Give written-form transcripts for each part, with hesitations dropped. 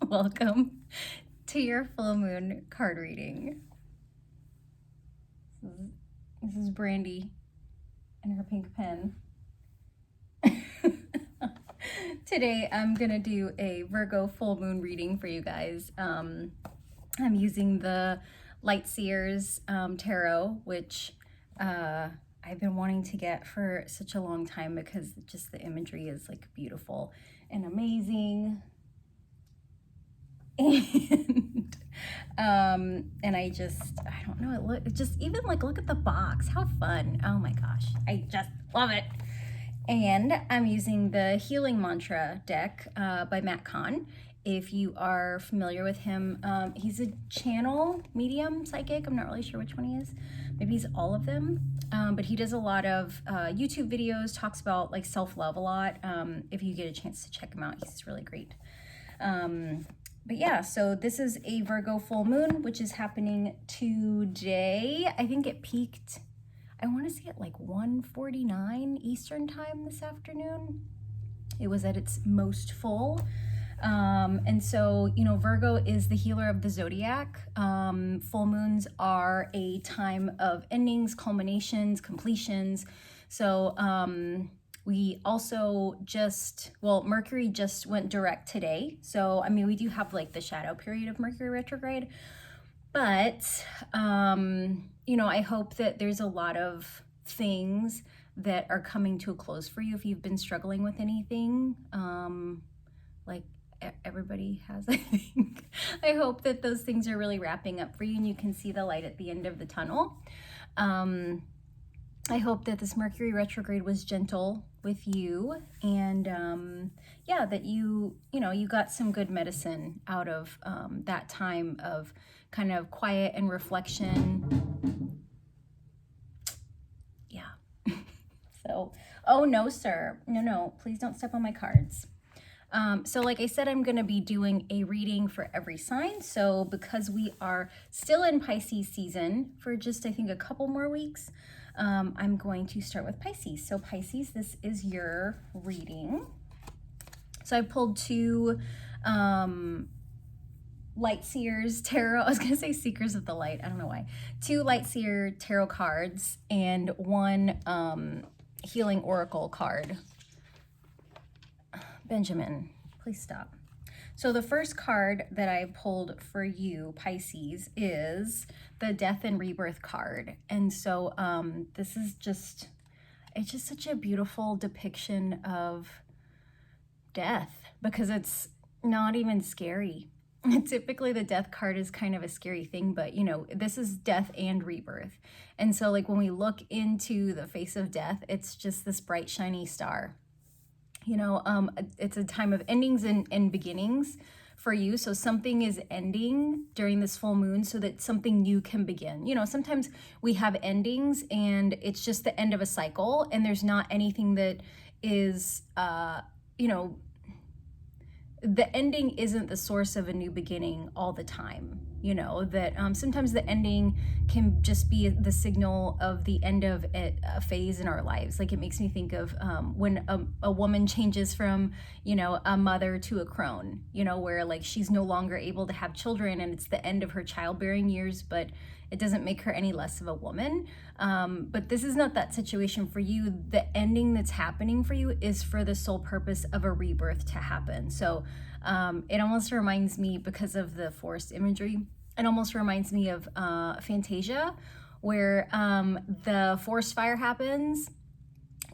Welcome to your full moon card reading. This is Brandy and her pink pen. Today I'm gonna do a Virgo full moon reading for you guys. I'm using the Light Seers tarot, which I've been wanting to get for such a long time because just the imagery is like beautiful and amazing. And I don't know, it just even like look at the box, how fun. Oh my gosh, I just love it. And I'm using the Healing Mantra deck by Matt Kahn. If you are familiar with him, he's a channel, medium, psychic. I'm not really sure which one he is. Maybe he's all of them. But he does a lot of YouTube videos, talks about like self-love a lot. If you get a chance to check him out, he's really great. But yeah, so this is a Virgo full moon, which is happening today. I think it peaked, I want to say at like 1:49 Eastern time this afternoon. It was at its most full. And so, you know, Virgo is the healer of the zodiac. Full moons are a time of endings, culminations, completions. So, we also Mercury just went direct today. So, I mean, we do have like the shadow period of Mercury retrograde, but, you know, I hope that there's a lot of things that are coming to a close for you if you've been struggling with anything, like everybody has, I think. I hope that those things are really wrapping up for you and you can see the light at the end of the tunnel. I hope that this Mercury retrograde was gentle with you and yeah, that you got some good medicine out of that time of kind of quiet and reflection. Yeah. So, oh no, sir. No, please don't step on my cards. So like I said, I'm going to be doing a reading for every sign. So because we are still in Pisces season for just, I think, a couple more weeks, I'm going to start with Pisces. So Pisces, this is your reading. So I pulled two Light Seers tarot. I was going to say Seekers of the Light. I don't know why. Two Light Seer tarot cards and one Healing Oracle card. Benjamin, please stop. So the first card that I pulled for you, Pisces, is the Death and Rebirth card. And so this is it's just such a beautiful depiction of death because it's not even scary. Typically the death card is kind of a scary thing, but you know, this is death and rebirth. And so like when we look into the face of death, it's just this bright, shiny star. You know, it's a time of endings and beginnings for you. So something is ending during this full moon so that something new can begin. You know, sometimes we have endings and it's just the end of a cycle and there's not anything that is, you know, the ending isn't the source of a new beginning all the time. You know, that sometimes the ending can just be the signal of the end of a phase in our lives. Like it makes me think of when a woman changes from, you know, a mother to a crone, you know, where like she's no longer able to have children and it's the end of her childbearing years, but it doesn't make her any less of a woman. But this is not that situation for you. The ending that's happening for you is for the sole purpose of a rebirth to happen. So it almost reminds me, because of the forest imagery, it almost reminds me of Fantasia, where the forest fire happens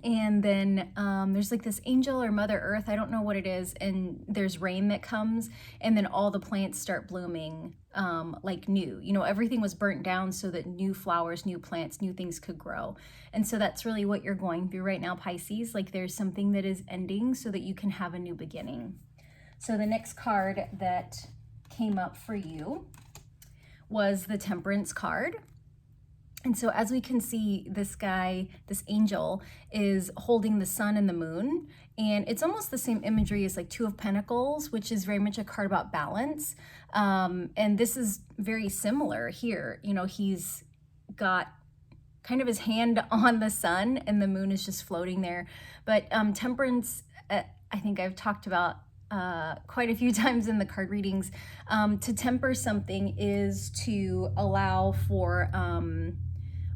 and then there's like this angel or Mother Earth, I don't know what it is, and there's rain that comes and then all the plants start blooming like new. You know, everything was burnt down so that new flowers, new plants, new things could grow. And so that's really what you're going through right now, Pisces. Like there's something that is ending so that you can have a new beginning. So the next card that came up for you was the Temperance card. And so as we can see, this guy, this angel, is holding the sun and the moon. And it's almost the same imagery as like Two of Pentacles, which is very much a card about balance. And this is very similar here. You know, he's got kind of his hand on the sun and the moon is just floating there. But temperance, I think I've talked about quite a few times in the card readings. To temper something is to allow for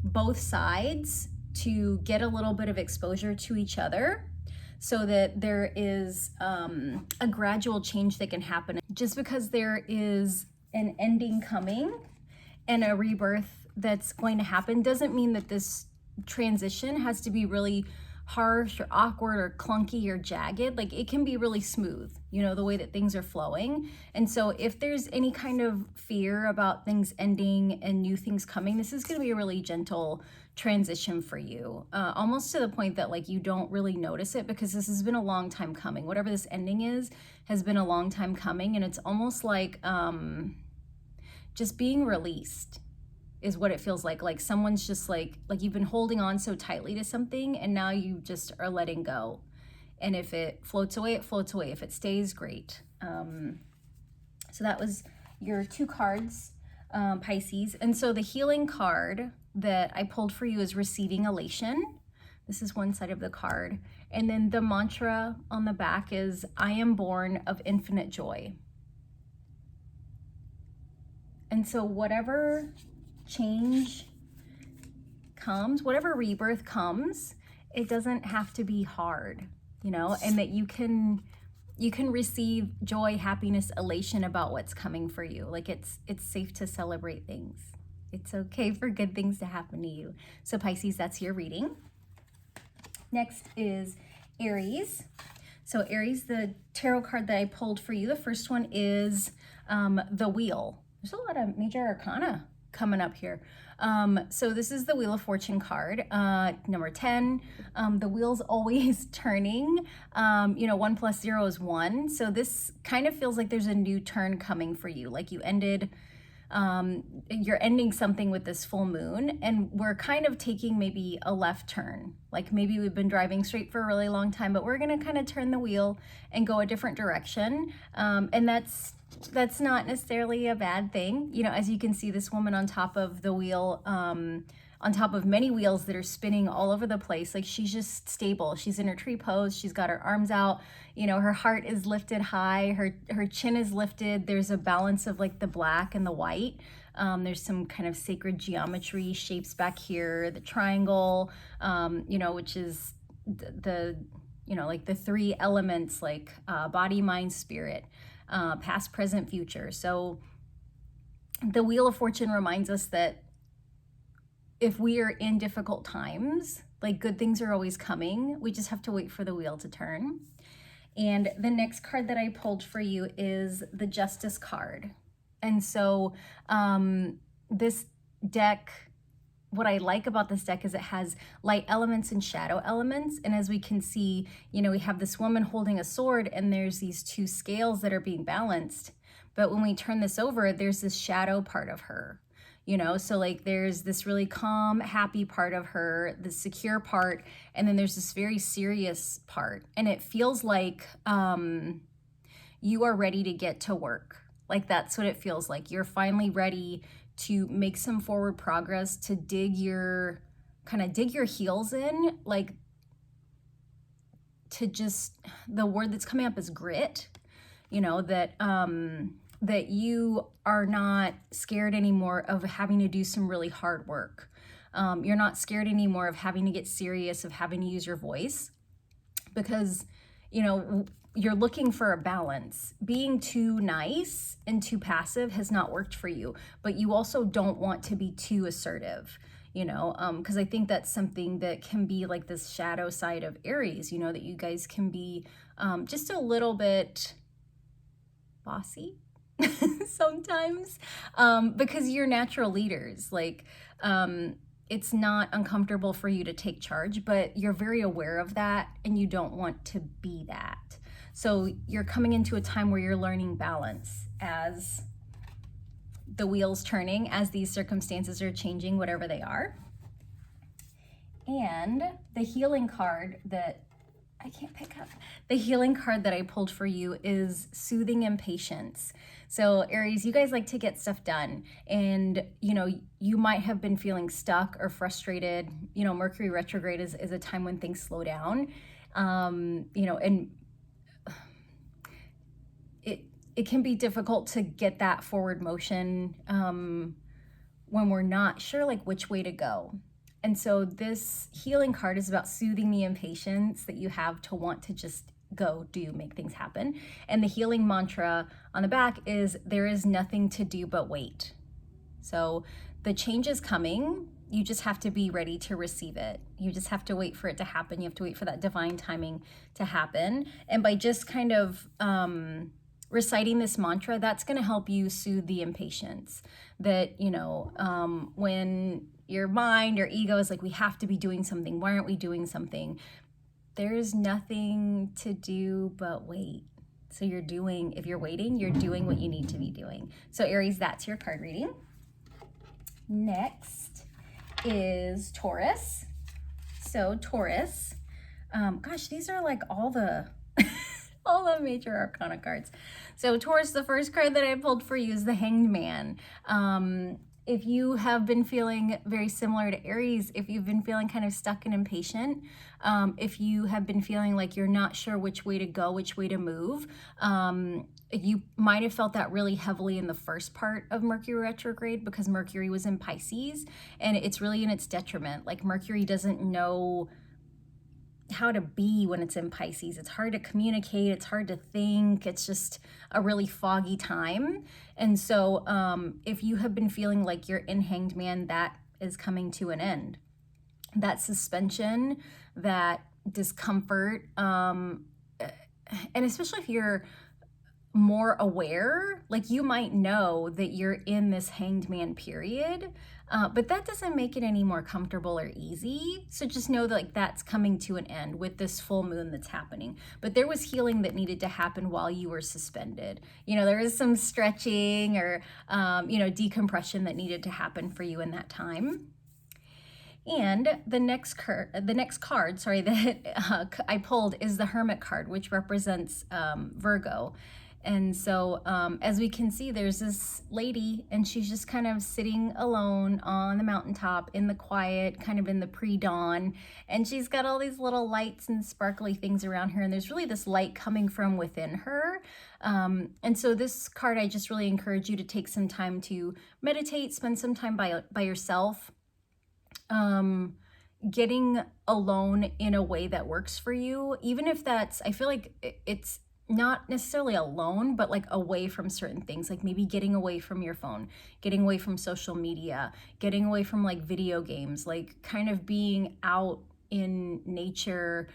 both sides to get a little bit of exposure to each other, so that there is a gradual change that can happen. Just because there is an ending coming and a rebirth that's going to happen doesn't mean that this transition has to be really harsh or awkward or clunky or jagged. Like, it can be really smooth, you know, the way that things are flowing. And so if there's any kind of fear about things ending and new things coming, this is going to be a really gentle transition for you, almost to the point that like you don't really notice it, because this has been a long time coming. Whatever this ending is has been a long time coming, and it's almost like just being released is what it feels like someone's just like you've been holding on so tightly to something, and now you just are letting go. And if it floats away, it floats away. If it stays, great. So that was your 2 cards, Pisces. And so the healing card that I pulled for you is receiving elation. This is one side of the card. And then the mantra on the back is, I am born of infinite joy. And so whatever change comes, whatever rebirth comes, it doesn't have to be hard, you know, and that you can receive joy, happiness, elation about what's coming for you. Like, it's safe to celebrate things. It's okay for good things to happen to you. So Pisces, that's your reading. Next is Aries. So Aries, the tarot card that I pulled for you, the first one is the Wheel. There's a lot of major arcana coming up here. So this is the Wheel of Fortune card, number 10. The wheel's always turning. 1 + 0 is 1. So this kind of feels like there's a new turn coming for you. Like you ended, you're ending something with this full moon, and we're kind of taking maybe a left turn. Like maybe we've been driving straight for a really long time, but we're going to kind of turn the wheel and go a different direction. And that's not necessarily a bad thing. You know, as you can see, this woman on top of the wheel, on top of many wheels that are spinning all over the place. Like, she's just stable. She's in her tree pose. She's got her arms out. You know, her heart is lifted high. Her chin is lifted. There's a balance of like the black and the white. There's some kind of sacred geometry shapes back here. The triangle, which is like the 3 elements, like body, mind, spirit. Past, present, future. So the Wheel of Fortune reminds us that if we are in difficult times, like good things are always coming. We just have to wait for the wheel to turn. And the next card that I pulled for you is the Justice card. And so this deck, what I like about this deck is it has light elements and shadow elements. And as we can see, we have this woman holding a sword, and there's these 2 scales that are being balanced. But when we turn this over, there's this shadow part of her, so like there's this really calm, happy part of her, the secure part, and then there's this very serious part. And it feels like you are ready to get to work. Like, that's what it feels like. You're finally ready to make some forward progress, to dig your heels in, like to just, the word that's coming up is grit, that you are not scared anymore of having to do some really hard work. You're not scared anymore of having to get serious, of having to use your voice, because, you're looking for a balance. Being too nice and too passive has not worked for you, but you also don't want to be too assertive, because I think that's something that can be like this shadow side of Aries, that you guys can be just a little bit bossy sometimes, because you're natural leaders. Like, it's not uncomfortable for you to take charge, but you're very aware of that, and you don't want to be that. So you're coming into a time where you're learning balance as the wheel's turning, as these circumstances are changing, whatever they are. And the healing card that I can't pick up, the healing card that I pulled for you is Soothing Impatience. So Aries, you guys like to get stuff done, and you might have been feeling stuck or frustrated. Mercury retrograde is a time when things slow down, and it can be difficult to get that forward motion when we're not sure like which way to go. And so this healing card is about soothing the impatience that you have to want to just go, do, make things happen. And the healing mantra on the back is, there is nothing to do but wait. So the change is coming. You just have to be ready to receive it. You just have to wait for it to happen. You have to wait for that divine timing to happen. And by just kind of reciting this mantra, that's going to help you soothe the impatience that, you know, when your mind or ego is like, we have to be doing something. Why aren't we doing something? There's nothing to do but wait. So you're doing, if you're waiting, you're doing what you need to be doing. So Aries, that's your card reading. Next is Taurus. So Taurus, gosh, these are like all the all the major arcana cards. So Taurus, the first card that I pulled for you is the Hanged Man. If you have been feeling very similar to Aries, if you've been feeling kind of stuck and impatient, if you have been feeling like you're not sure which way to go, which way to move, you might have felt that really heavily in the first part of Mercury retrograde, because Mercury was in Pisces, and it's really in its detriment. Like Mercury doesn't know how to be when it's in Pisces. It's hard to communicate, it's hard to think, it's just a really foggy time. And so if you have been feeling like you're in Hanged Man, that is coming to an end. That suspension, that discomfort, and especially if you're more aware, like you might know that you're in this Hanged Man period, but that doesn't make it any more comfortable or easy. So just know that like that's coming to an end with this full moon that's happening. But there was healing that needed to happen while you were suspended. You know, there was some stretching or, you know, decompression that needed to happen for you in that time. And the next card, that I pulled is the Hermit card, which represents Virgo. And so as we can see, there's this lady, and she's just kind of sitting alone on the mountaintop in the quiet, kind of in the pre-dawn. And she's got all these little lights and sparkly things around her. And there's really this light coming from within her. And so this card, I just really encourage you to take some time to meditate, spend some time by yourself. Getting alone in a way that works for you, even if that's, I feel like it's not necessarily alone, but like away from certain things, like maybe getting away from your phone, getting away from social media, getting away from like video games, like kind of being out in nature,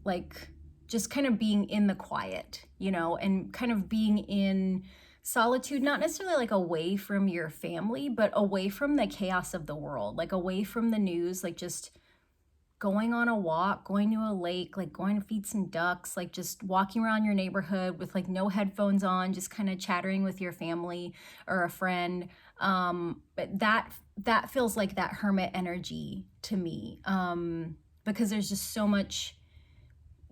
like just kind of being in the quiet, you know, and kind of being in solitude, not necessarily like away from your family, but away from the chaos of the world, like away from the news, like just going on a walk, going to a lake, like going to feed some ducks, like just walking around your neighborhood with like no headphones on, just kind of chattering with your family or a friend. But that feels like that hermit energy to me, because there's just so much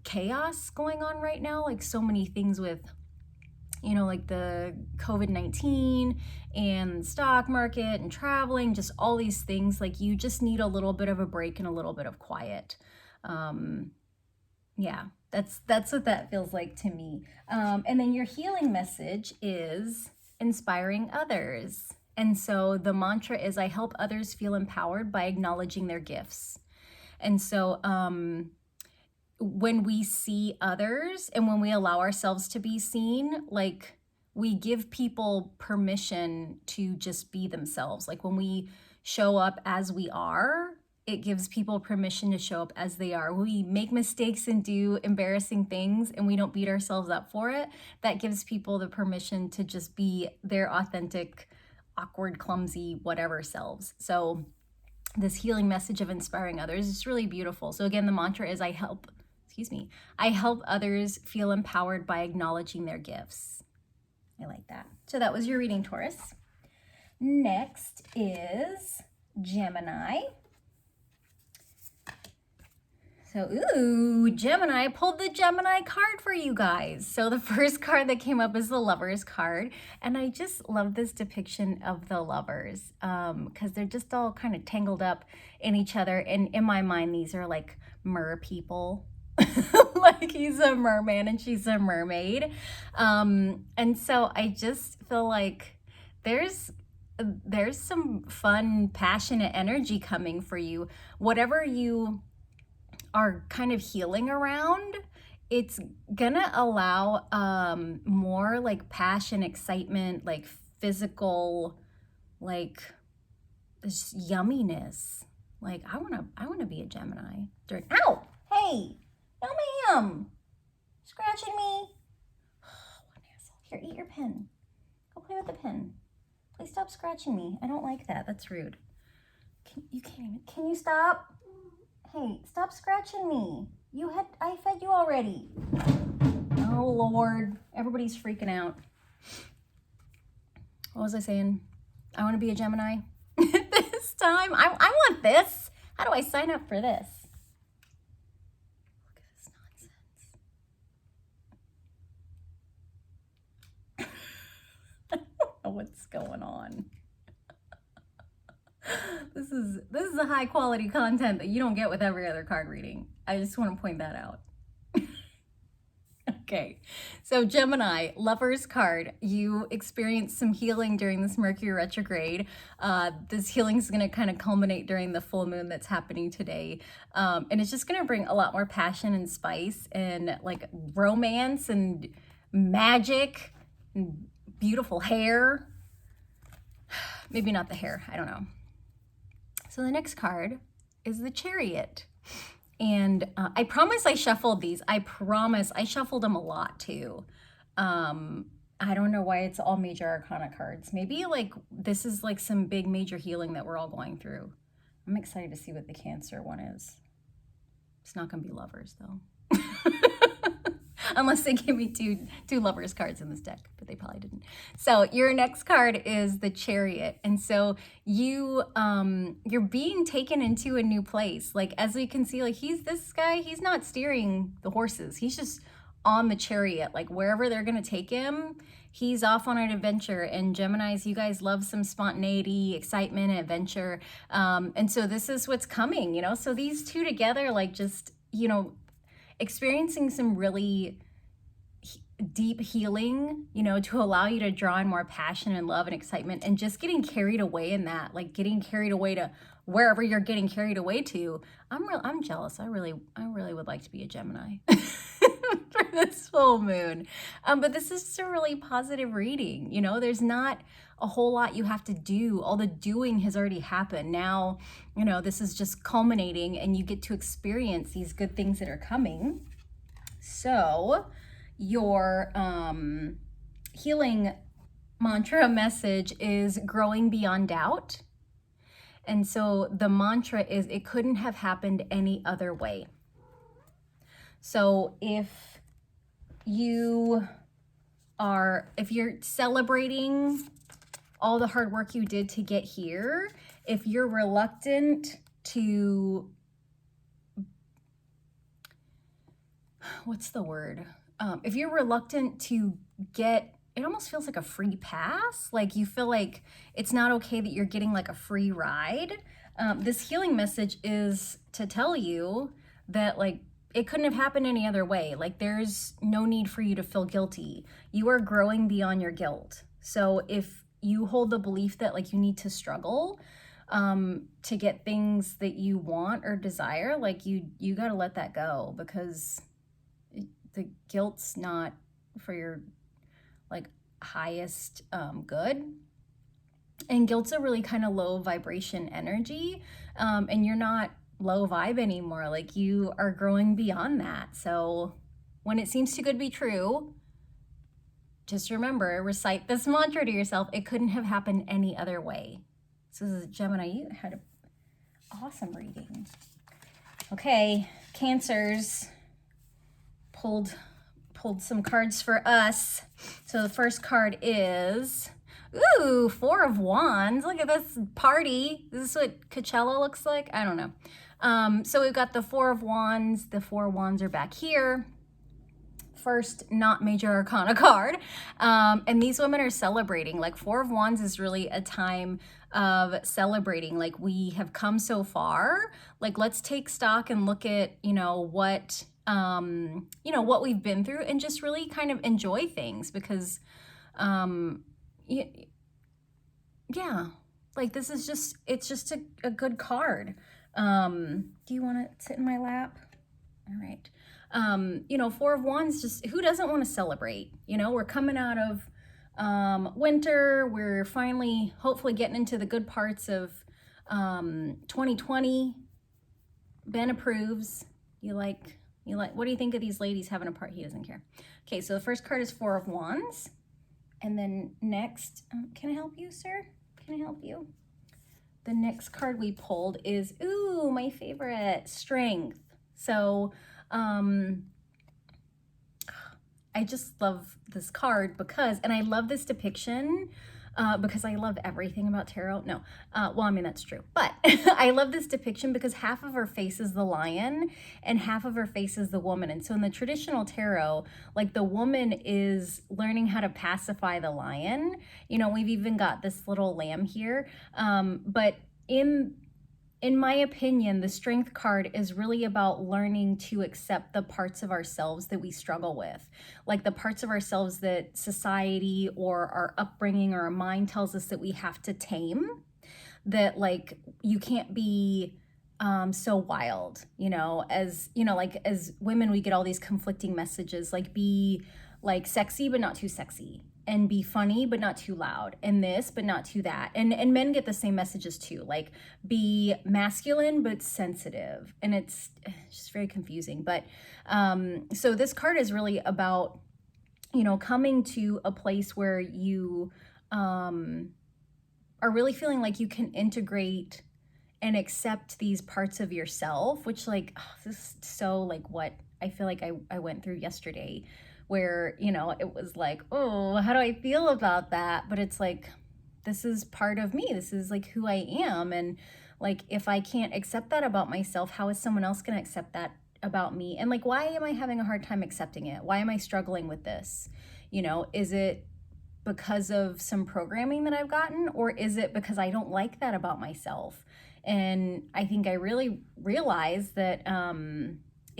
chaos going on right now, like so many things with, you know, like the COVID-19 and stock market and traveling, just all these things. Like you just need a little bit of a break and a little bit of quiet. Yeah, that's what that feels like to me. And then your healing message is inspiring others. And so the mantra is, I help others feel empowered by acknowledging their gifts. And so when we see others and when we allow ourselves to be seen, like we give people permission to just be themselves. Like when we show up as we are, it gives people permission to show up as they are. We make mistakes and do embarrassing things and we don't beat ourselves up for it. That gives people the permission to just be their authentic, awkward, clumsy, whatever selves. So this healing message of inspiring others is really beautiful. So again, the mantra is, I help others feel empowered by acknowledging their gifts. I like that. So that was your reading, Taurus. Next is Gemini. So, ooh, Gemini, I pulled the Gemini card for you guys. So the first card that came up is the Lovers card. And I just love this depiction of the lovers because they're just all kind of tangled up in each other. And in my mind, these are like mer people. Like he's a merman and she's a mermaid. And so I just feel like there's some fun, passionate energy coming for you. Whatever you are kind of healing around, it's gonna allow more like passion, excitement, like physical, like this yumminess. Like I wanna be a Gemini during, ow, hey, no ma'am, scratching me. Oh, what an asshole. Here, eat your pen. Go play with the pen. Please stop scratching me. I don't like that. That's rude. Can you stop? Hey, stop scratching me. I fed you already. Oh Lord, everybody's freaking out. What was I saying? I want to be a Gemini this time. I want this. How do I sign up for this? Look at this nonsense. I don't know what's going on. This is the high quality content that you don't get with every other card reading. I just want to point that out. Okay, so Gemini, Lover's card. You experienced some healing during this Mercury retrograde. This healing is going to kind of culminate during the full moon that's happening today. And it's just going to bring a lot more passion and spice and like romance and magic and beautiful hair. Maybe not the hair, I don't know. So the next card is the Chariot. And I promise I shuffled these. I promise I shuffled them a lot too. I don't know why it's all major arcana cards. Maybe like this is like some big major healing that we're all going through. I'm excited to see what the Cancer one is. It's not going to be Lovers though. Unless they give me two Lovers cards in this deck, but they probably didn't. So your next card is the Chariot. And so you're being taken into a new place. Like, as we can see, like this guy, he's not steering the horses. He's just on the chariot. Like wherever they're going to take him, he's off on an adventure. And Geminis, you guys love some spontaneity, excitement, adventure. And so this is what's coming, you know? So these two together, like just, you know, experiencing some really deep healing, you know, to allow you to draw in more passion and love and excitement, and just getting carried away in that, like getting carried away to wherever you're getting carried away to. I'm jealous. I really would like to be a Gemini for this full moon. But this is just a really positive reading. You know, there's not a whole lot you have to do. All the doing has already happened. Now, you know, this is just culminating and you get to experience these good things that are coming. So your healing mantra message is growing beyond doubt. And so the mantra is, it couldn't have happened any other way. So if you're celebrating all the hard work you did to get here, if you're reluctant to, what's the word? If you're reluctant to get, it almost feels like a free pass. Like you feel like it's not okay that you're getting like a free ride. This healing message is to tell you that like it couldn't have happened any other way. Like there's no need for you to feel guilty. You are growing beyond your guilt. So if you hold the belief that like you need to struggle to get things that you want or desire, like you got to let that go, because the guilt's not for your like highest good. And guilt's a really kind of low vibration energy, and you're not low vibe anymore. Like you are growing beyond that. So when it seems too good to be true, just remember, recite this mantra to yourself. It couldn't have happened any other way. So this is Gemini. You had an awesome reading. Okay, Cancers pulled some cards for us. So the first card is, ooh, Four of Wands. Look at this party. This is what Coachella looks like. I don't know. So we've got the Four of Wands. The Four of Wands are back here. First, not major arcana card. And these women are celebrating. Like Four of Wands is really a time of celebrating. Like we have come so far. Like let's take stock and look at, you know, what you know, what we've been through and just really kind of enjoy things because, yeah, like this is just, it's just a good card. Do you want to sit in my lap? All right. You know, Four of Wands, just who doesn't want to celebrate? You know, we're coming out of winter. We're finally, hopefully getting into the good parts of 2020. Ben approves. You like, what do you think of these ladies having a part? He doesn't care. Okay, so the first card is Four of Wands. And then next, can I help you, sir? Can I help you? The next card we pulled is, ooh, my favorite, Strength. So, I just love this card because, and I love this depiction because I love everything about tarot. No, well, I mean, that's true, but I love this depiction because half of her face is the lion and half of her face is the woman. And so in the traditional tarot, like the woman is learning how to pacify the lion. You know, we've even got this little lamb here. But in my opinion, the Strength card is really about learning to accept the parts of ourselves that we struggle with, like the parts of ourselves that society or our upbringing or our mind tells us that we have to tame, that like you can't be so wild, you know, as, you know, like as women, we get all these conflicting messages, like be like sexy, but not too sexy, and be funny, but not too loud, and this, but not too that. And men get the same messages too, like be masculine, but sensitive. And it's just very confusing. But so this card is really about, you know, coming to a place where you are really feeling like you can integrate and accept these parts of yourself, which like, oh, this is so like what I feel like I went through yesterday, where, you know, it was like, oh, how do I feel about that? But it's like, this is part of me. This is like who I am. And like, if I can't accept that about myself, how is someone else going to accept that about me? And like, why am I having a hard time accepting it? Why am I struggling with this? You know, is it because of some programming that I've gotten, or is it because I don't like that about myself? And I think I really realized that,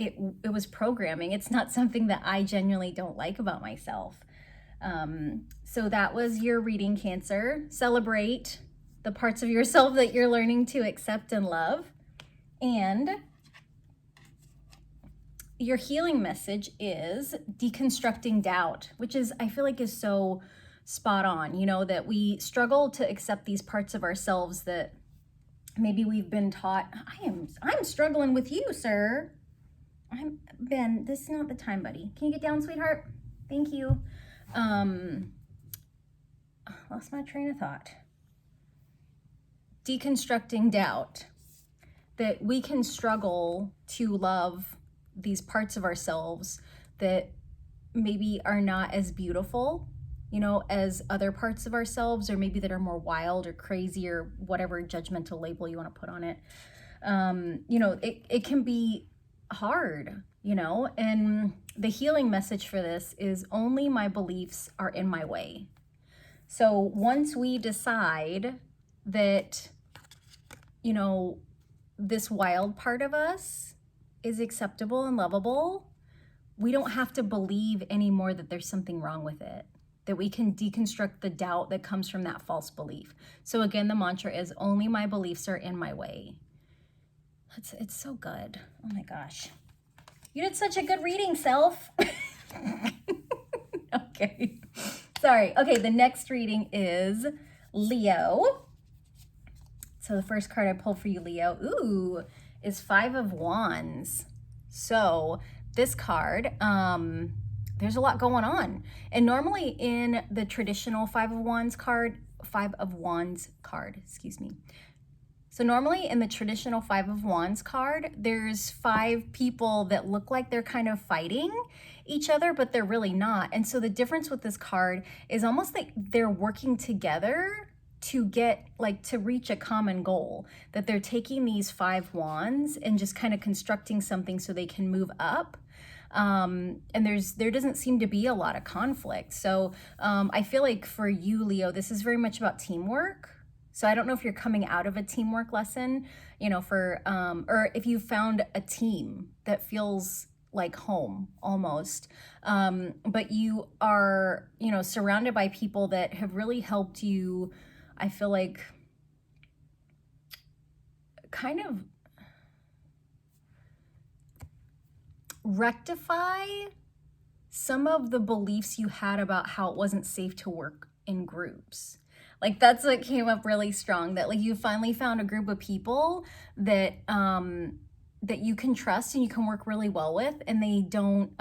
it was programming. It's not something that I genuinely don't like about myself. So that was your reading, Cancer. Celebrate the parts of yourself that you're learning to accept and love. And your healing message is deconstructing doubt, which is, I feel like, is so spot on, you know, that we struggle to accept these parts of ourselves that maybe we've been taught. I'm struggling with you, sir. Ben, this is not the time, buddy. Can you get down, sweetheart? Thank you. Lost my train of thought. Deconstructing doubt. That we can struggle to love these parts of ourselves that maybe are not as beautiful, you know, as other parts of ourselves, or maybe that are more wild or crazy or whatever judgmental label you want to put on it. You know, it can be hard, you know, and the healing message for this is only my beliefs are in my way. So once we decide that, you know, this wild part of us is acceptable and lovable, we don't have to believe anymore that there's something wrong with it, that we can deconstruct the doubt that comes from that false belief. So again, the mantra is only my beliefs are in my way. It's so good. Oh my gosh. You did such a good reading, self. Okay. Sorry. Okay, the next reading is Leo. So the first card I pulled for you, Leo, ooh, is Five of Wands. So this card, there's a lot going on. And normally in the traditional Five of Wands card, excuse me. So normally in the traditional Five of Wands card, there's five people that look like they're kind of fighting each other, but they're really not. And so the difference with this card is almost like they're working together to get, like, to reach a common goal, that they're taking these five wands and just kind of constructing something so they can move up. And there doesn't seem to be a lot of conflict. So I feel like for you, Leo, this is very much about teamwork. So I don't know if you're coming out of a teamwork lesson, you know, for, or if you found a team that feels like home almost. But you are, you know, surrounded by people that have really helped you, I feel like, kind of rectify some of the beliefs you had about how it wasn't safe to work in groups. Like that's what came up really strong, that like you finally found a group of people that that you can trust and you can work really well with, and they don't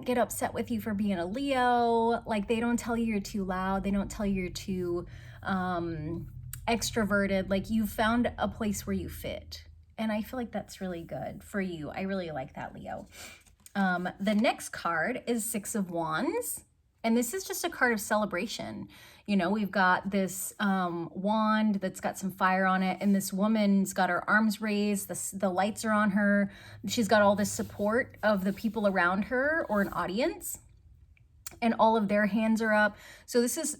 get upset with you for being a Leo. Like they don't tell you you're too loud, they don't tell you you're too extroverted. Like you found a place where you fit. And I feel like that's really good for you. I really like that, Leo. The next card is Six of Wands. And this is just a card of celebration. You know, we've got this wand that's got some fire on it. And this woman's got her arms raised. The lights are on her. She's got all the support of the people around her or an audience. And all of their hands are up. So this is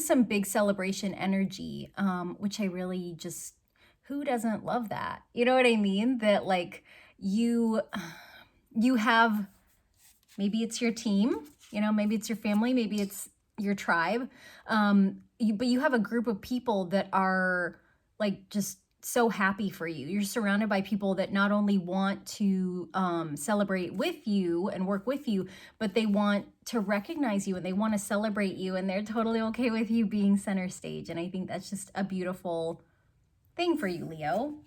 some big celebration energy, which I really just... Who doesn't love that? You know what I mean? That like you have, maybe it's your team, you know, maybe it's your family, maybe it's your tribe. But you have a group of people that are like just so happy for you. You're surrounded by people that not only want to celebrate with you and work with you, but they want to recognize you and they want to celebrate you, and they're totally okay with you being center stage. And I think that's just a beautiful thing for you, Leo.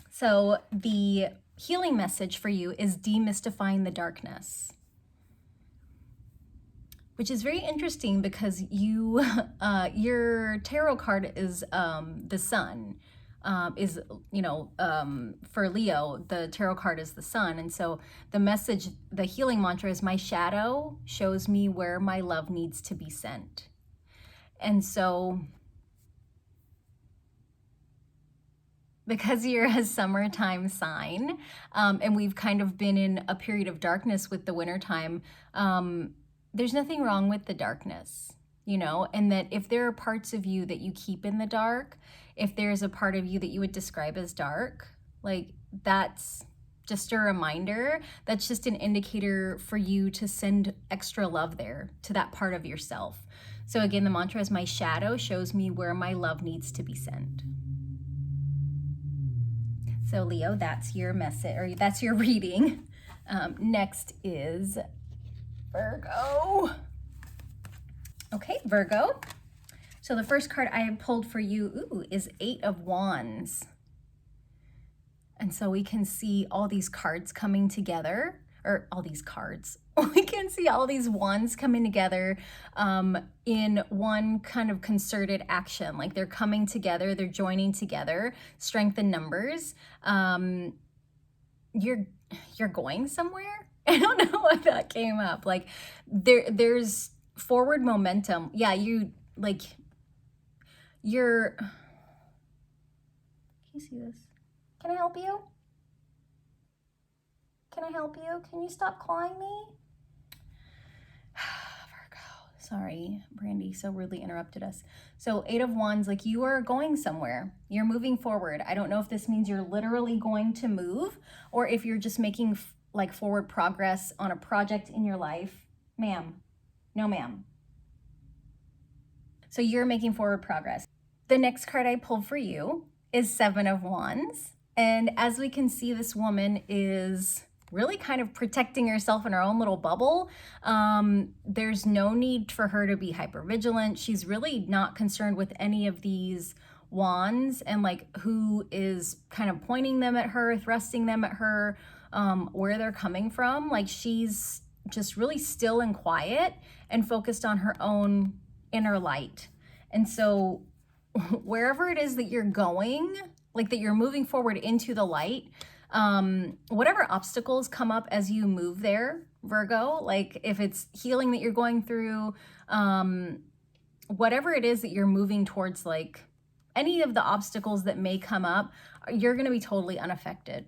So the healing message for you is demystifying the darkness, which is very interesting because you your tarot card is the sun. For Leo, the tarot card is the sun. And so the message, the healing mantra is, my shadow shows me where my love needs to be sent. And so because you're a summertime sign, and we've kind of been in a period of darkness with the wintertime, there's nothing wrong with the darkness, you know, and that if there are parts of you that you keep in the dark, if there's a part of you that you would describe as dark, like that's just a reminder, that's just an indicator for you to send extra love there to that part of yourself. So again, the mantra is, my shadow shows me where my love needs to be sent. So Leo, that's your message, or that's your reading. Next is Virgo. Okay, Virgo. So the first card I have pulled for you is Eight of Wands. And so we can see all these cards coming together, or all these cards. We can see all these wands coming together in one kind of concerted action. Like they're coming together, they're joining together, strength in numbers. You're going somewhere? I don't know why that came up. Like there's forward momentum. Yeah, can you see this? Can I help you? Can I help you? Can you stop clawing me? Virgo. Sorry, Brandy so rudely interrupted us. So Eight of Wands, like you are going somewhere. You're moving forward. I don't know if this means you're literally going to move or if you're just making like forward progress on a project in your life. Ma'am. No, ma'am. So you're making forward progress. The next card I pulled for you is Seven of Wands. And as we can see, this woman is really kind of protecting herself in her own little bubble. There's no need for her to be hypervigilant. She's really not concerned with any of these wands and like who is kind of pointing them at her, thrusting them at her, where they're coming from. Like she's just really still and quiet and focused on her own inner light. And so wherever it is that you're going, like that you're moving forward into the light, whatever obstacles come up as you move there, Virgo, like if it's healing that you're going through, whatever it is that you're moving towards, like any of the obstacles that may come up, you're going to be totally unaffected.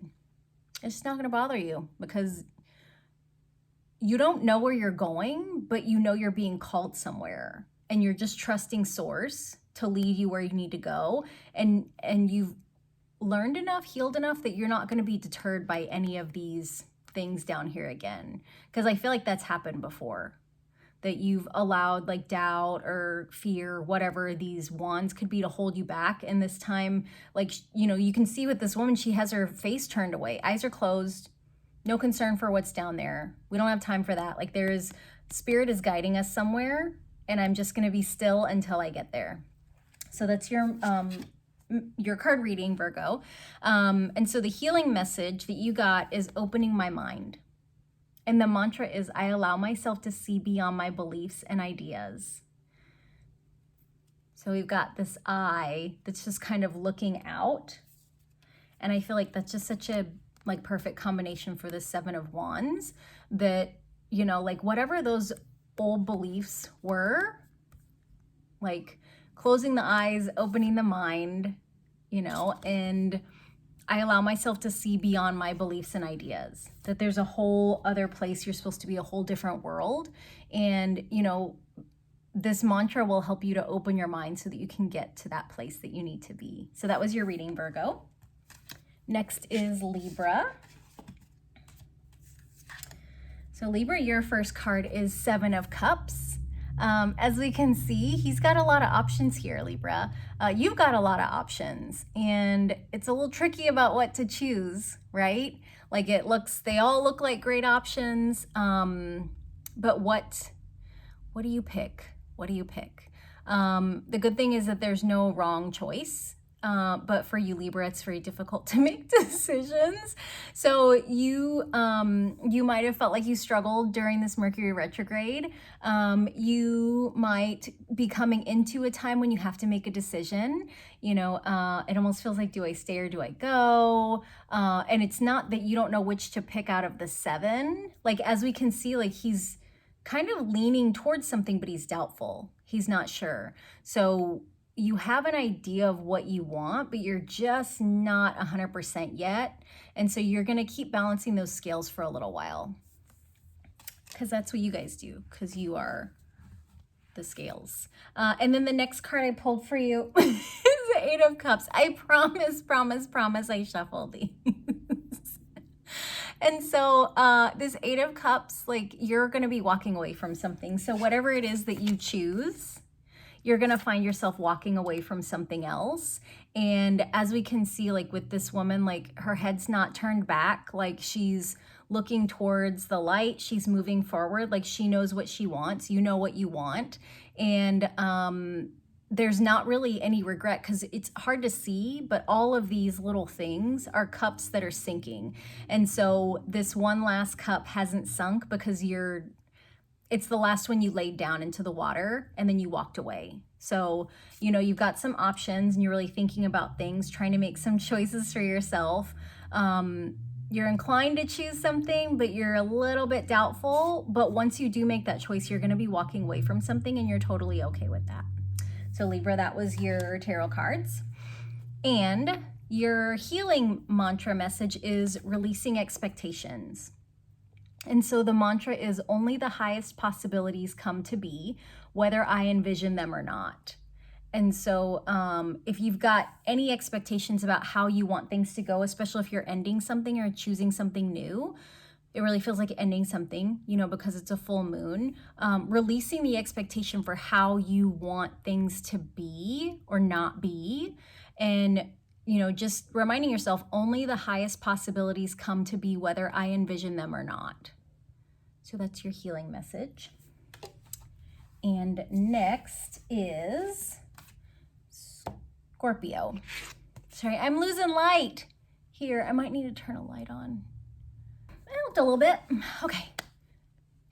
It's just not going to bother you because you don't know where you're going, but you know you're being called somewhere and you're just trusting source to lead you where you need to go. And you've learned enough, healed enough that you're not going to be deterred by any of these things down here again. Because I feel like that's happened before, that you've allowed like doubt or fear, whatever these wands could be, to hold you back. And this time, like, you know, you can see with this woman, she has her face turned away, eyes are closed, no concern for what's down there. We don't have time for that. Like, spirit is guiding us somewhere, and I'm just going to be still until I get there. So that's your card reading, Virgo. And so the healing message that you got is opening my mind. And the mantra is, I allow myself to see beyond my beliefs and ideas. So we've got this eye that's just kind of looking out. And I feel like that's just such a like perfect combination for the Seven of Wands, that, you know, like whatever those old beliefs were, like closing the eyes, opening the mind, you know, and I allow myself to see beyond my beliefs and ideas, that there's a whole other place. You're supposed to be a whole different world. And, you know, this mantra will help you to open your mind so that you can get to that place that you need to be. So that was your reading, Virgo. Next is Libra. So Libra, your first card is Seven of Cups. As we can see, he's got a lot of options here, Libra. You've got a lot of options, and it's a little tricky about what to choose, right? Like they all look like great options, but what do you pick? What do you pick? The good thing is that there's no wrong choice. But for you, Libra, it's very difficult to make decisions. So you might have felt like you struggled during this Mercury retrograde. You might be coming into a time when you have to make a decision. You know, it almost feels like, do I stay or do I go? And it's not that you don't know which to pick out of the seven. Like, as we can see, like he's kind of leaning towards something, but he's doubtful. He's not sure. So you have an idea of what you want, but you're just not 100% yet. And so you're going to keep balancing those scales for a little while, because that's what you guys do, because you are the scales. And then the next card I pulled for you is the Eight of Cups. I promise I shuffled these. And so this Eight of Cups, like, you're going to be walking away from something. So whatever it is that you choose, you're going to find yourself walking away from something else. And as we can see, like with this woman, like her head's not turned back, like she's looking towards the light, she's moving forward, like she knows what she wants, you know what you want. And there's not really any regret, because it's hard to see, but all of these little things are cups that are sinking. And so this one last cup hasn't sunk because it's the last one you laid down into the water and then you walked away. So, you know, you've got some options and you're really thinking about things, trying to make some choices for yourself. You're inclined to choose something, but you're a little bit doubtful. But once you do make that choice, you're going to be walking away from something, and you're totally okay with that. So Libra, that was your tarot cards. And your healing mantra message is releasing expectations. And so the mantra is, only the highest possibilities come to be, whether I envision them or not. And so if you've got any expectations about how you want things to go, especially if you're ending something or choosing something new, it really feels like ending something, you know, because it's a full moon. Releasing the expectation for how you want things to be or not be. And, you know, just reminding yourself, only the highest possibilities come to be, whether I envision them or not. So that's your healing message. And next is Scorpio. Sorry, I'm losing light here. I might need to turn a light on. I helped a little bit. Okay,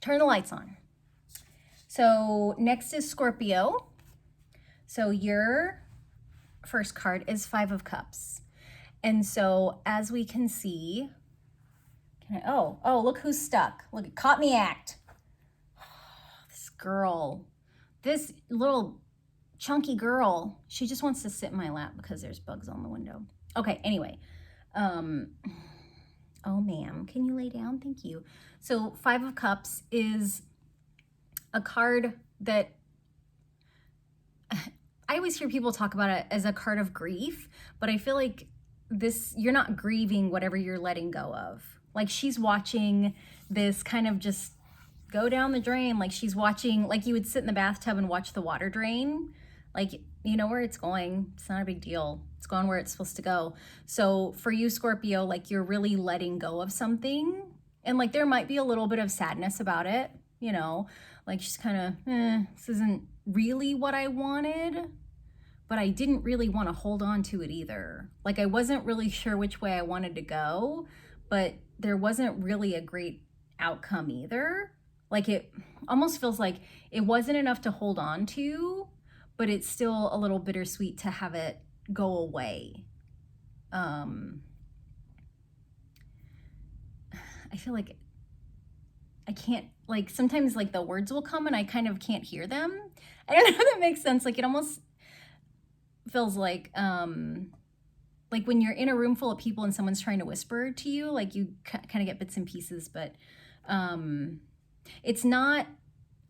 turn the lights on. So next is Scorpio. So your first card is Five of Cups. And so as we can see, oh, look who's stuck. Look, it caught in the act. This girl, this little chunky girl, she just wants to sit in my lap because there's bugs on the window. Okay, anyway. Oh, ma'am, can you lay down? Thank you. So Five of Cups is a card that I always hear people talk about it as a card of grief, but I feel like you're not grieving whatever you're letting go of. Like she's watching this kind of just go down the drain. Like she's watching, like you would sit in the bathtub and watch the water drain. Like, you know where it's going. It's not a big deal. It's going where it's supposed to go. So for you, Scorpio, like you're really letting go of something. And like there might be a little bit of sadness about it, you know, like she's kind of, this isn't really what I wanted, but I didn't really want to hold on to it either. Like I wasn't really sure which way I wanted to go, but there wasn't really a great outcome either. Like it almost feels like it wasn't enough to hold on to, but it's still a little bittersweet to have it go away. I feel like I can't, like sometimes like the words will come and I kind of can't hear them. I don't know if that makes sense. Like it almost feels like when you're in a room full of people and someone's trying to whisper to you, like you kind of get bits and pieces, but it's not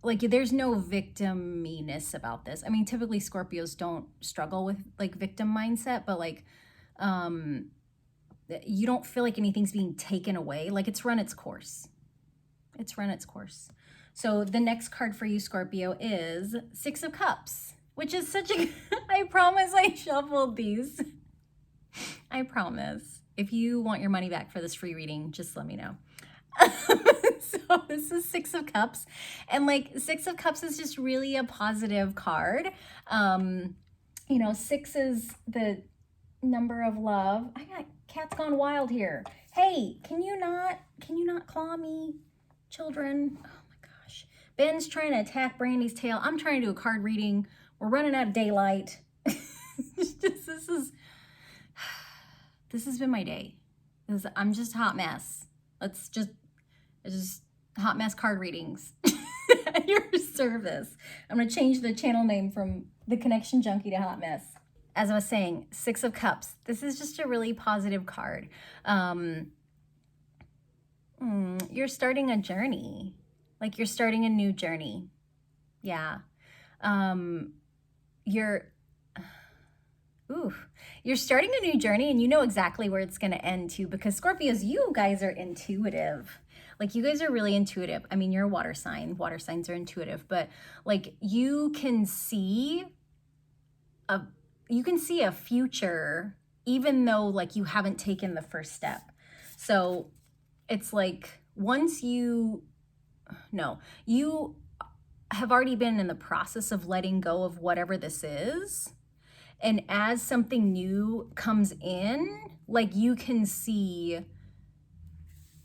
like there's no victim-iness about this. I mean, typically Scorpios don't struggle with like victim mindset, but like you don't feel like anything's being taken away. Like it's run its course. It's run its course. So the next card for you, Scorpio, is Six of Cups, which is such a, I promise I shuffled these. I promise. If you want your money back for this free reading, just let me know. So this is Six of Cups, and like Six of Cups is just really a positive card. You know, 6 is the number of love. I got cats gone wild here. Hey, can you not claw me, children? Oh my gosh. Ben's trying to attack Brandy's tail. I'm trying to do a card reading. We're running out of daylight. This has been my day. I'm just a hot mess. It's just hot mess card readings at your service. I'm going to change the channel name from The Connection Junkie to Hot Mess. As I was saying, Six of Cups. This is just a really positive card. You're starting a journey. Like you're starting a new journey. Yeah. You're starting a new journey and you know exactly where it's going to end too, because Scorpios, you guys are intuitive. Like you guys are really intuitive. I mean, you're a water sign. Water signs are intuitive, but like you can see a future even though like you haven't taken the first step. So it's like once you have already been in the process of letting go of whatever this is. And as something new comes in, like you can see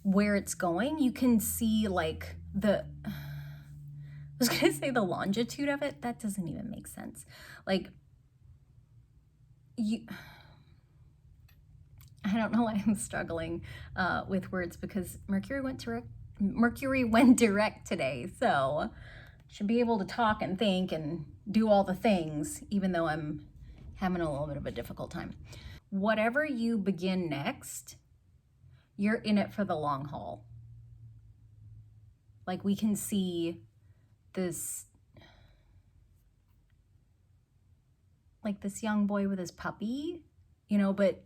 where it's going. You can see like I was gonna say the longitude of it. That doesn't even make sense. Like I don't know why I'm struggling with words because Mercury went direct today. So should be able to talk and think and do all the things, even though I'm having a little bit of a difficult time. Whatever you begin next, you're in it for the long haul. Like we can see this, like this young boy with his puppy, you know, but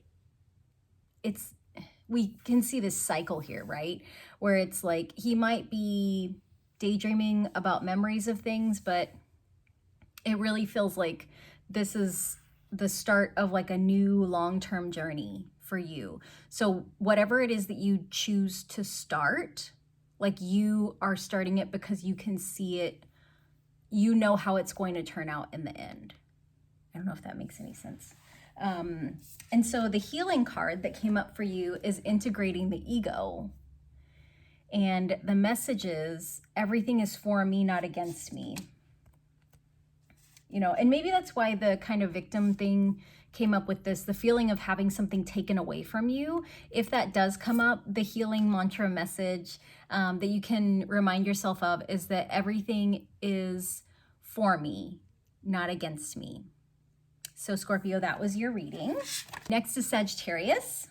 we can see this cycle here, right? Where it's like, he might be daydreaming about memories of things, but it really feels like this is the start of like a new long-term journey for you. So whatever it is that you choose to start, like you are starting it because you can see it, you know how it's going to turn out in the end. I don't know if that makes any sense. And so the healing card that came up for you is integrating the ego. And the message is, everything is for me, not against me. You know, and maybe that's why the kind of victim thing came up with this, the feeling of having something taken away from you. If that does come up, the healing mantra message that you can remind yourself of is that everything is for me, not against me. So Scorpio, that was your reading. Next is Sagittarius.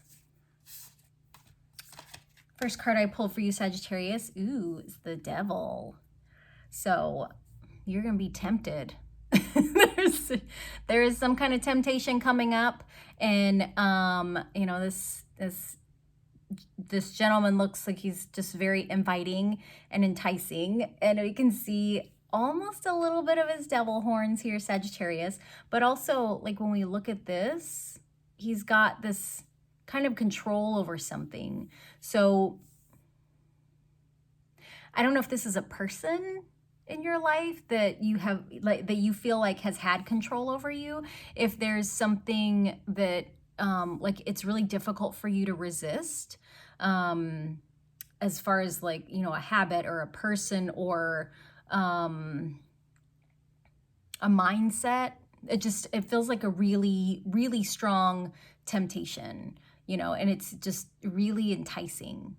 First card I pulled for you, Sagittarius, is the Devil. So you're going to be tempted. there is some kind of temptation coming up, and you know, this gentleman looks like he's just very inviting and enticing, and we can see almost a little bit of his devil horns here, Sagittarius. But also, like, when we look at this, he's got this kind of control over something. So I don't know if this is a person in your life that you have, like, that you feel like has had control over you. If there's something that like, it's really difficult for you to resist, as far as, like, you know, a habit or a person or a mindset. It feels like a really, really strong temptation, you know, and it's just really enticing.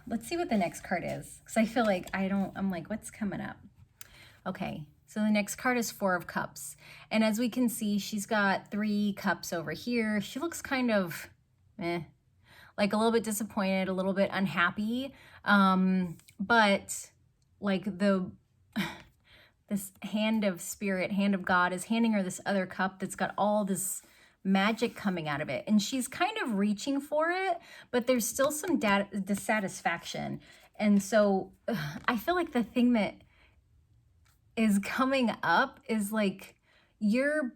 Let's see what the next card is, because I feel like I'm like, what's coming up? Okay, so the next card is Four of Cups. And as we can see, she's got 3 cups over here. She looks kind of, like a little bit disappointed, a little bit unhappy. But like this hand of spirit, hand of God is handing her this other cup that's got all this magic coming out of it. And she's kind of reaching for it, but there's still some dissatisfaction. And so I feel like the thing that is coming up is, like, you're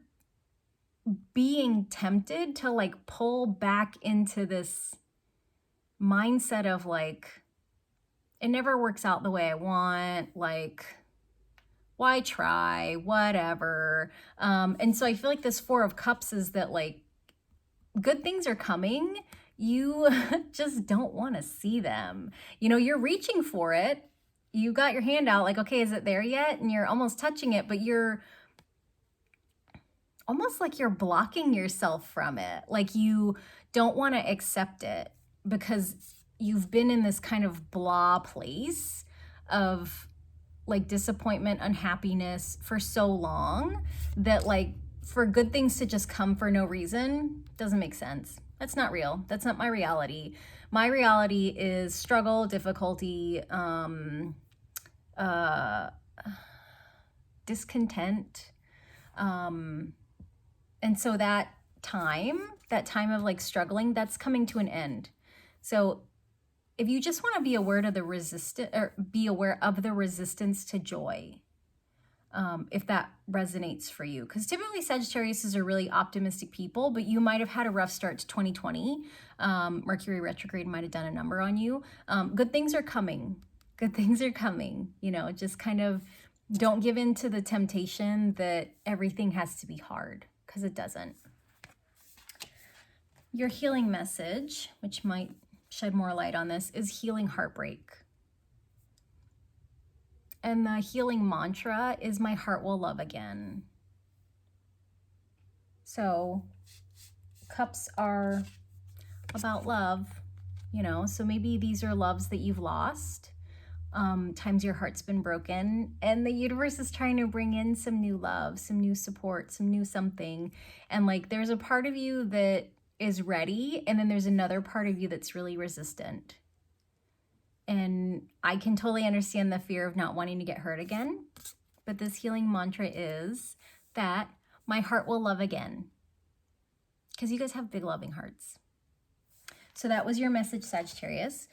being tempted to, like, pull back into this mindset of, like, it never works out the way I want, like, why try, whatever. And so I feel like this Four of Cups is that, like, good things are coming. You just don't want to see them. You know, you're reaching for it. You got your hand out, like, okay, is it there yet? And you're almost touching it, but you're almost like you're blocking yourself from it. Like, you don't want to accept it because you've been in this kind of blah place of, like, disappointment, unhappiness for so long that, like, for good things to just come for no reason doesn't make sense. That's not real. That's not my reality. My reality is struggle, difficulty, discontent. And so that time of, like, struggling, that's coming to an end. So if you just want to be aware of the resistance to joy, if that resonates for you, because typically Sagittarius are really optimistic people, but you might have had a rough start to 2020. Mercury retrograde might have done a number on you. Good things are coming. Good things are coming. You know, just kind of don't give in to the temptation that everything has to be hard, because it doesn't. Your healing message, which might shed more light on this, is healing heartbreak. And the healing mantra is my heart will love again. So cups are about love, you know, so maybe these are loves that you've lost, times your heart's been broken, and the universe is trying to bring in some new love, some new support, some new something. And, like, there's a part of you that is ready, and then there's another part of you that's really resistant. And I can totally understand the fear of not wanting to get hurt again, but this healing mantra is that my heart will love again, because you guys have big loving hearts. So that was your message, Sagittarius.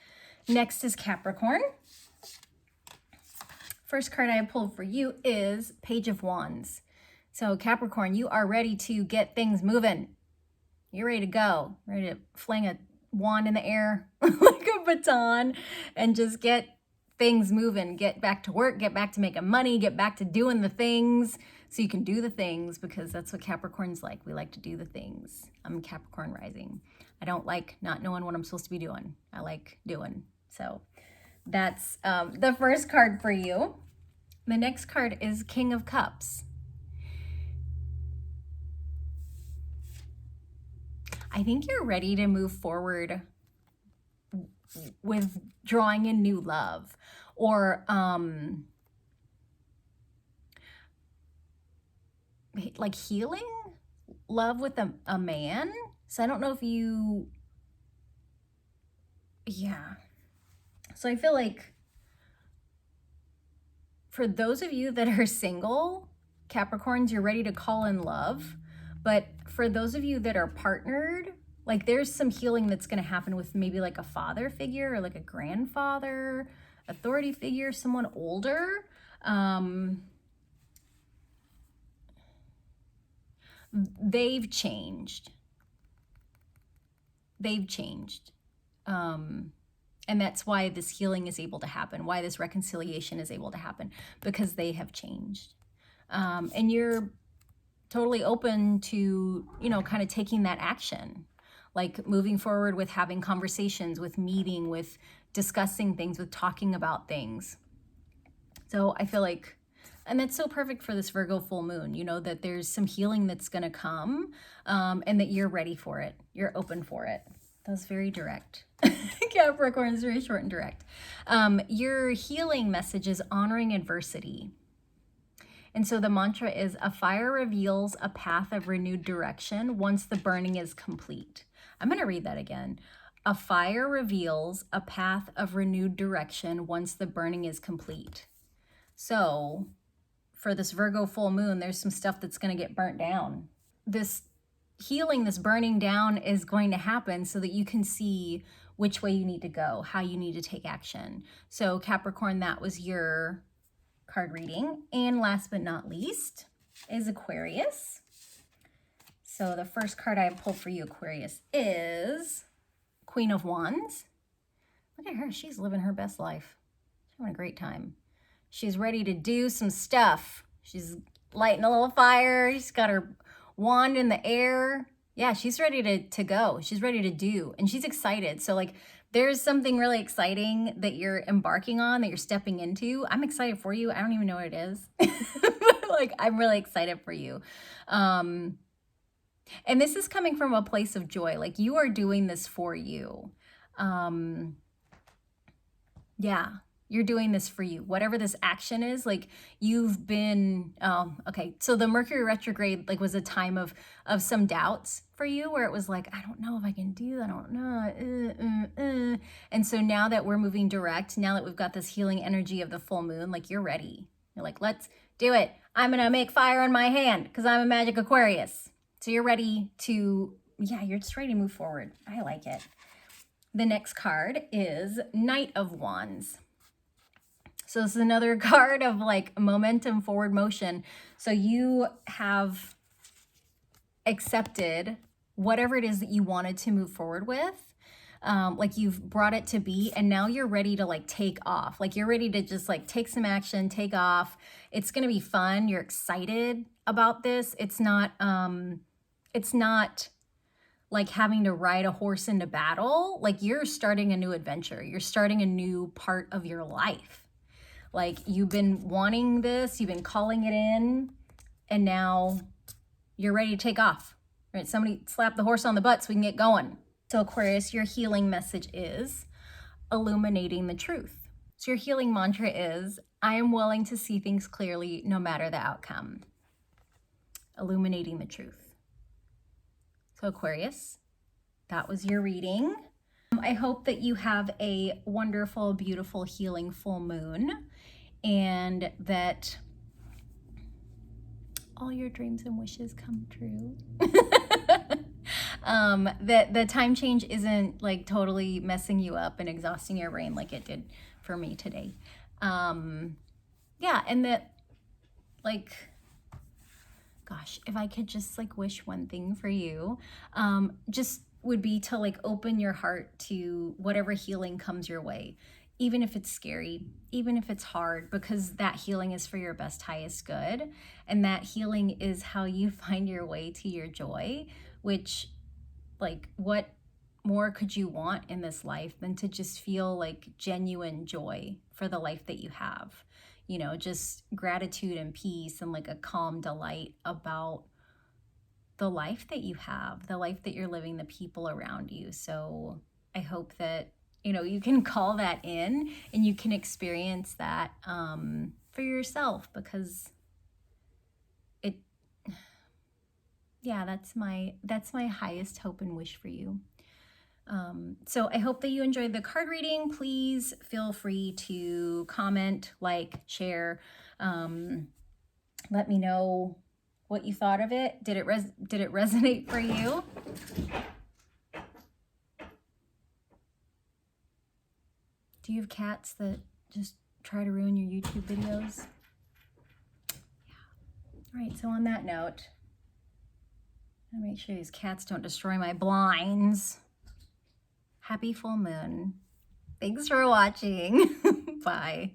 Next is Capricorn. First card I pulled for you is Page of Wands. So Capricorn, you are ready to get things moving. You're ready to go, ready to fling a wand in the air like a baton and just get things moving, get back to work, get back to making money, get back to doing the things so you can do the things, because that's what Capricorn's like. We like to do the things. I'm Capricorn rising. I don't like not knowing what I'm supposed to be doing. I like doing. So that's the first card for you. The next card is King of Cups. I think you're ready to move forward with drawing in new love, or like healing love with a man. So I don't know if you, yeah. So I feel like for those of you that are single, Capricorns, you're ready to call in love. But for those of you that are partnered, like there's some healing that's going to happen with maybe like a father figure or like a grandfather, authority figure, someone older. They've changed. They've changed. And that's why this healing is able to happen, why this reconciliation is able to happen, because they have changed. And you're totally open to, you know, kind of taking that action, like moving forward with having conversations, with meeting, with discussing things, with talking about things. So I feel like, and that's so perfect for this Virgo full moon, you know, that there's some healing that's going to come, and that you're ready for it. You're open for it. That was very direct. Capricorn is very short and direct. Your healing message is honoring adversity. And so the mantra is, a fire reveals a path of renewed direction once the burning is complete. I'm going to read that again. A fire reveals a path of renewed direction once the burning is complete. So for this Virgo full moon, there's some stuff that's going to get burnt down. This healing, this burning down is going to happen so that you can see which way you need to go, how you need to take action. So Capricorn, that was your card reading. And last but not least is Aquarius. So the first card I pulled for you, Aquarius, is Queen of Wands. Look at her. She's living her best life. She's having a great time. She's ready to do some stuff. She's lighting a little fire. She's got her wand in the air. Yeah, she's ready to go. She's ready to do, and she's excited. So like there's something really exciting that you're embarking on, that you're stepping into. I'm excited for you. I don't even know what it is. Like I'm really excited for you. And this is coming from a place of joy. Like you are doing this for you. Yeah. You're doing this for you. Whatever this action is, like you've been, okay. So the Mercury retrograde, like was a time of some doubts for you where it was like, I don't know if I can do that. I don't know. And so now that we're moving direct, now that we've got this healing energy of the full moon, like you're ready. You're like, let's do it. I'm going to make fire in my hand because I'm a magic Aquarius. So you're ready to, yeah, you're just ready to move forward. I like it. The next card is Knight of Wands. So this is another card of like momentum, forward motion. So you have accepted whatever it is that you wanted to move forward with. Like you've brought it to be, and now you're ready to like take off. Like you're ready to just like take some action, take off. It's going to be fun. You're excited about this. It's not like having to ride a horse into battle. Like you're starting a new adventure. You're starting a new part of your life. Like you've been wanting this, you've been calling it in, and now you're ready to take off, right? Somebody slap the horse on the butt so we can get going. So Aquarius, your healing message is illuminating the truth. So your healing mantra is, I am willing to see things clearly no matter the outcome. Illuminating the truth. So Aquarius, that was your reading. I hope that you have a wonderful, beautiful, healing full moon, and that all your dreams and wishes come true. That the time change isn't like totally messing you up and exhausting your brain like it did for me today. Yeah, and that like, gosh, if I could just like wish one thing for you, just would be to like open your heart to whatever healing comes your way, even if it's scary, even if it's hard, because that healing is for your best, highest good. And that healing is how you find your way to your joy, which like what more could you want in this life than to just feel like genuine joy for the life that you have, you know, just gratitude and peace and like a calm delight about the life that you have, the life that you're living, the people around you. So I hope that, you know, you can call that in and you can experience that for yourself, because it, yeah, that's my highest hope and wish for you. So I hope that you enjoyed the card reading. Please feel free to comment, like, share, Let me know what you thought of it. Did it resonate for you? Do you have cats that just try to ruin your YouTube videos? Yeah. All right, so on that note, I'll make sure these cats don't destroy my blinds. Happy full moon. Thanks for watching. Bye.